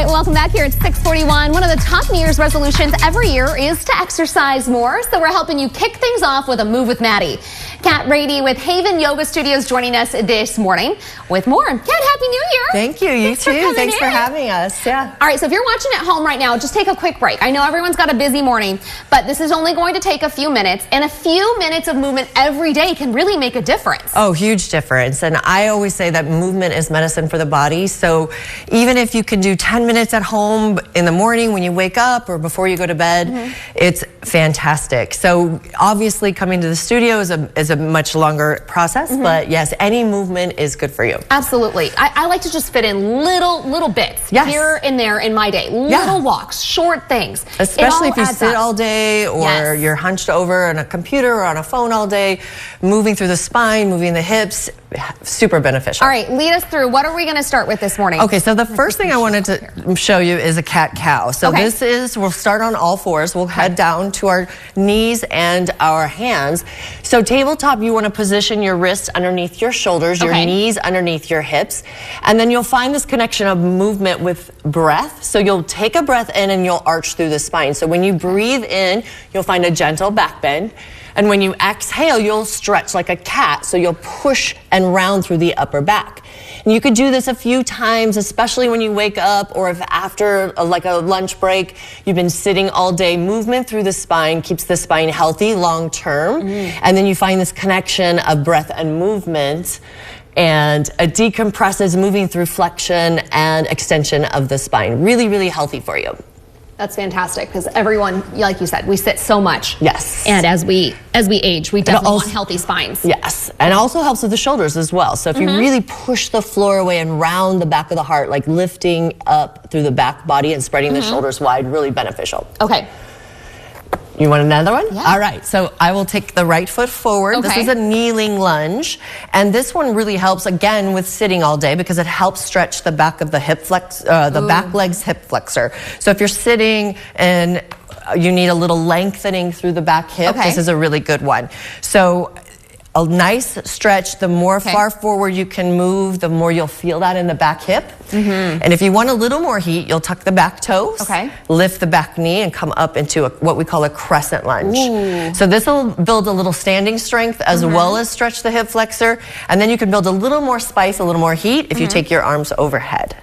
right, welcome back here at 6:41. One of the top New Year's resolutions every year is to exercise more, so we're helping you kick things off with a Move with Maddie. Kat Brady with Haven Yoga Studios joining us this morning with more. Kat, Happy New Year. Thank you. You too. Thanks for having us. Yeah. All right, so if you're watching at home right now, just take a quick break. I know everyone's got a busy morning, but this is only going to take a few minutes, and a few minutes of movement every day can really make a difference. Oh, huge difference. And I always say that movement is medicine for the body. So even if you can do 10 minutes at home in the morning when you wake up or before you go to bed, it's fantastic. So obviously coming to the studio is a much longer process, but yes, any movement is good for you. Absolutely. I like to just fit in little bits here and there in my day. Little walks, short things. Especially if you sit all day or you're hunched over on a computer or on a phone all day, moving through the spine, moving the hips, super beneficial. All right, lead us through. What are we going to start with this morning? Okay, so the first thing I wanted to show you is a cat-cow. So this is, we'll start on all fours. We'll head down to our knees and our hands. So tabletop, you want to position your wrists underneath your shoulders, your knees underneath your hips, and then you'll find this connection of movement with breath. So you'll take a breath in and you'll arch through the spine. So when you breathe in, you'll find a gentle back bend. And when you exhale, you'll stretch like a cat. So you'll push and round through the upper back. And you could do this a few times, especially when you wake up or if after like a lunch break, you've been sitting all day. Movement through the spine keeps the spine healthy long term. And then you find this connection of breath and movement. And it decompresses, moving through flexion and extension of the spine. Really, really healthy for you. That's fantastic because everyone, like you said, we sit so much. Yes. And as we age, we definitely want healthy spines. Yes. And it also helps with the shoulders as well. So if you really push the floor away and round the back of the heart, like lifting up through the back body and spreading the shoulders wide, really beneficial. Okay. You want another one? Yeah. All right, so I will take the right foot forward. This is a kneeling lunge. And this one really helps, again, with sitting all day because it helps stretch the back of the hip flex, the back leg's hip flexor. So if you're sitting and you need a little lengthening through the back hip, this is a really good one. So a nice stretch, the more far forward you can move, the more you'll feel that in the back hip. And if you want a little more heat, you'll tuck the back toes, lift the back knee, and come up into what we call a crescent lunge. So this will build a little standing strength as well as stretch the hip flexor. And then you can build a little more spice, a little more heat if you take your arms overhead.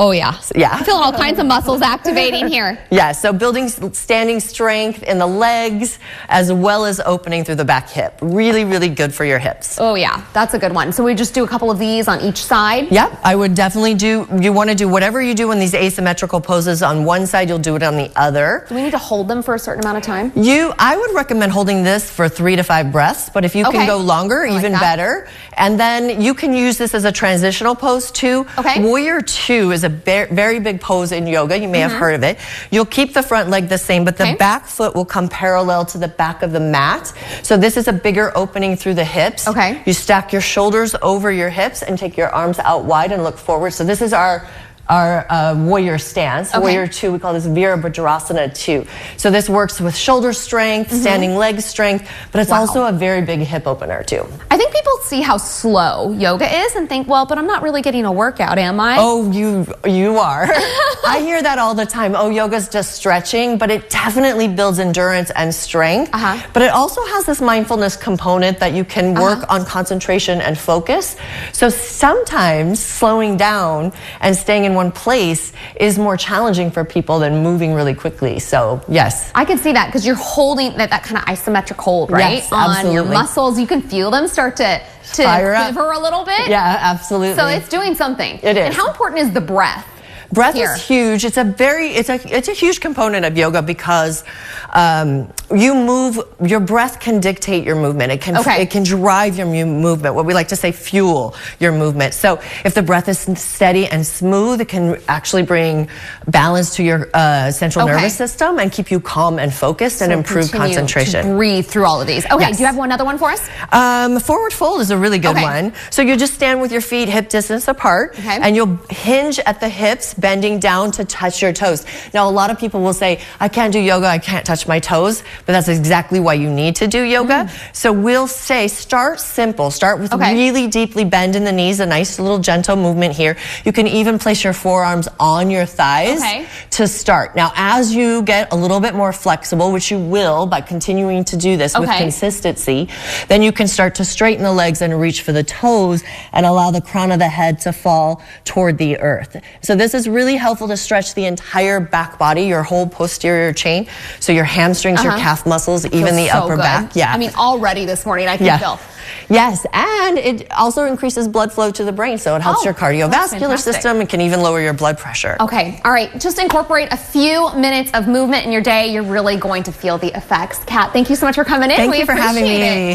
Oh, yeah. Yeah. I'm feeling all kinds of muscles activating here. Yeah, so building standing strength in the legs as well as opening through the back hip. Really, really good for your hips. Oh, yeah. That's a good one. So we just do a couple of these on each side? Yeah, I would definitely do, you want to do whatever you do in these asymmetrical poses on one side, you'll do it on the other. Do we need to hold them for a certain amount of time? I would recommend holding this for 3 to 5 breaths, but if you can go longer, even better. And then you can use this as a transitional pose too. Warrior 2 is a very big pose in yoga. You may have heard of it. You'll keep the front leg the same, but the back foot will come parallel to the back of the mat. So this is a bigger opening through the hips. You stack your shoulders over your hips and take your arms out wide and look forward. So this is our warrior stance. Warrior 2, we call this Virabhadrasana 2. So this works with shoulder strength, standing leg strength, but it's also a very big hip opener too. I think people see how slow yoga is and think, well, but I'm not really getting a workout, am I? Oh, you are. I hear that all the time. Oh, yoga's just stretching, but it definitely builds endurance and strength. But it also has this mindfulness component that you can work on concentration and focus. So sometimes slowing down and staying in one place is more challenging for people than moving really quickly. So yes, I can see that because you're holding that kind of isometric hold, right? Yes, absolutely. On your muscles. You can feel them start to quiver a little bit. Yeah, absolutely. So it's doing something. It is. And how important is the breath? Breath is huge. It's a huge component of yoga because you move. Your breath can dictate your movement. It can drive your movement. What we like to say, fuel your movement. So if the breath is steady and smooth, it can actually bring balance to your central nervous system and keep you calm and focused and improve concentration. To breathe through all of these. Okay. Do you have another one for us? Forward fold is a really good one. So you just stand with your feet hip distance apart, and you'll hinge at the hips, bending down to touch your toes. Now, a lot of people will say, I can't do yoga, I can't touch my toes. but that's exactly why you need to do yoga. So we'll say start simple. Start with really deeply bend in the knees, a nice little gentle movement here. You can even place your forearms on your thighs to start. Now, as you get a little bit more flexible, which you will by continuing to do this with consistency, then you can start to straighten the legs and reach for the toes and allow the crown of the head to fall toward the earth. So this is really helpful to stretch the entire back body, your whole posterior chain. So your hamstrings, your calf muscles, even the upper back. Yeah. I mean, already this morning I can feel. Yes, and it also increases blood flow to the brain, so it helps your cardiovascular system. It can even lower your blood pressure. Okay, all right, just incorporate a few minutes of movement in your day. You're really going to feel the effects. Kat, thank you so much for coming in. Thank you for having me.